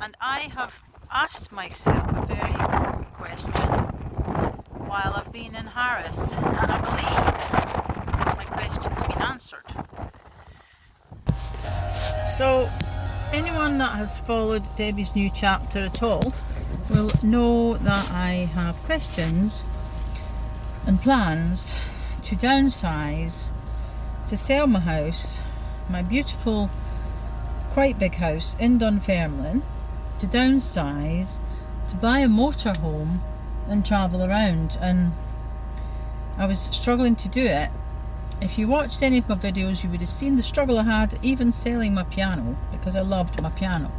And I have asked myself a very important question while I've been in Harris, and I believe my question's been answered. So, anyone that has followed Debbie's new chapter at all will know that I have questions and plans to downsize, to sell my house, my beautiful, quite big house in Dunfermline, to downsize, to buy a motorhome and travel around. And I was struggling to do it. If you watched any of my videos, you would have seen the struggle I had even selling my piano, because I loved my piano.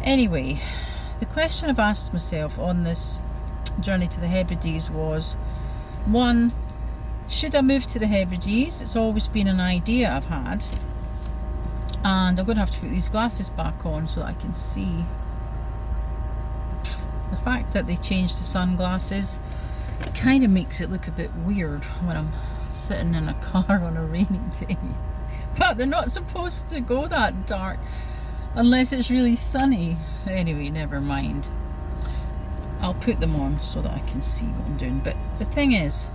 Anyway, the question I've asked myself on this journey to the Hebrides was, one, should I move to the Hebrides? It's always been an idea I've had. And I'm going to have to put these glasses back on so that I can see. The fact that they changed the sunglasses, it kind of makes it look a bit weird when I'm sitting in a car on a rainy day. But they're not supposed to go that dark unless it's really sunny. Anyway, never mind. I'll put them on so that I can see what I'm doing. But the thing is,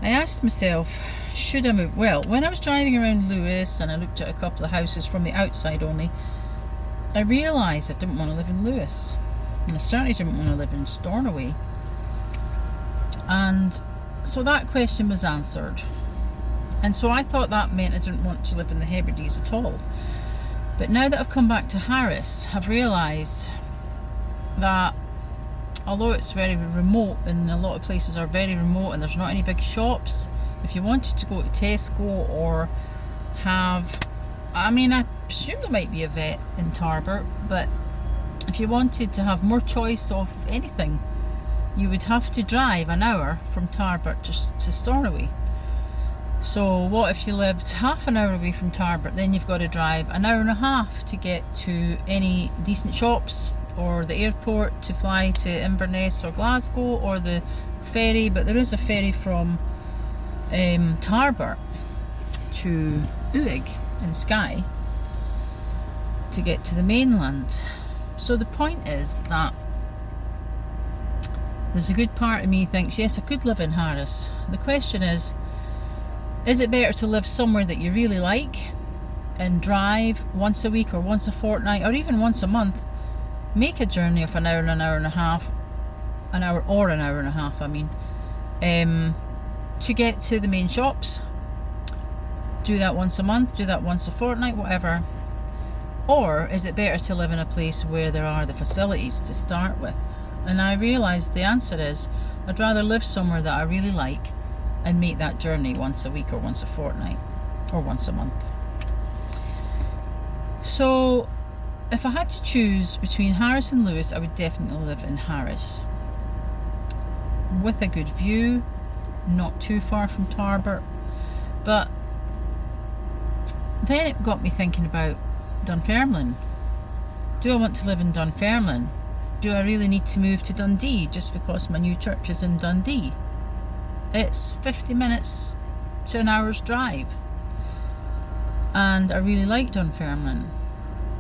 I asked myself, should I move? Well, when I was driving around Lewis and I looked at a couple of houses from the outside only, I realised I didn't want to live in Lewis. And I certainly didn't want to live in Stornoway. And so that question was answered. And so I thought that meant I didn't want to live in the Hebrides at all. But now that I've come back to Harris, I've realised that although it's very remote, and a lot of places are very remote and there's not any big shops, if you wanted to go to Tesco or have, I mean, I presume there might be a vet in Tarbert, but if you wanted to have more choice of anything, you would have to drive an hour from Tarbert to Stornoway. So what if you lived half an hour away from Tarbert? Then you've got to drive an hour and a half to get to any decent shops, or the airport to fly to Inverness or Glasgow, or the ferry. But there is a ferry from Tarbert to Uig in Skye to get to the mainland. So the point is that there's a good part of me thinks, yes, I could live in Harris. The question is it better to live somewhere that you really like and drive once a week or once a fortnight or even once a month, make a journey of an hour and a half, I mean, to get to the main shops? Do that once a month, do that once a fortnight, whatever. Or is it better to live in a place where there are the facilities to start with? And I realised the answer is, I'd rather live somewhere that I really like and make that journey once a week or once a fortnight or once a month. So if I had to choose between Harris and Lewis, I would definitely live in Harris. With a good view, not too far from Tarbert. But then it got me thinking about Dunfermline. Do I want to live in Dunfermline? Do I really need to move to Dundee just because my new church is in Dundee? It's 50 minutes to an hour's drive. And I really like Dunfermline.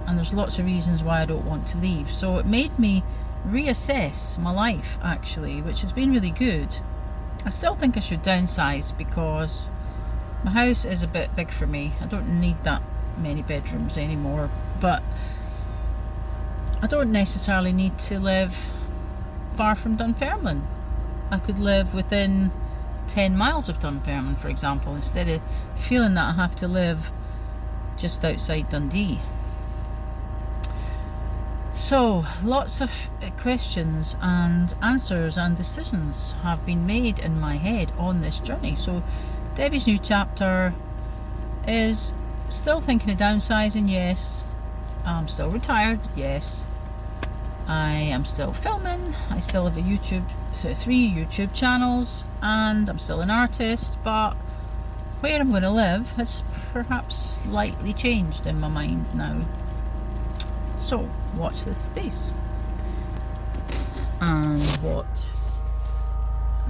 And there's lots of reasons why I don't want to leave. So it made me reassess my life, actually, which has been really good. I still think I should downsize because my house is a bit big for me. I don't need that many bedrooms anymore. But I don't necessarily need to live far from Dunfermline. I could live within 10 miles of Dunfermline, for example, instead of feeling that I have to live just outside Dundee. So lots of questions and answers and decisions have been made in my head on this journey. So Debbie's new chapter is still thinking of downsizing, yes. I'm still retired, yes. I am still filming. I still have three YouTube channels, and I'm still an artist, but where I'm going to live has perhaps slightly changed in my mind now. So watch this space and watch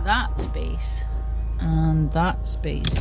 that space and that space.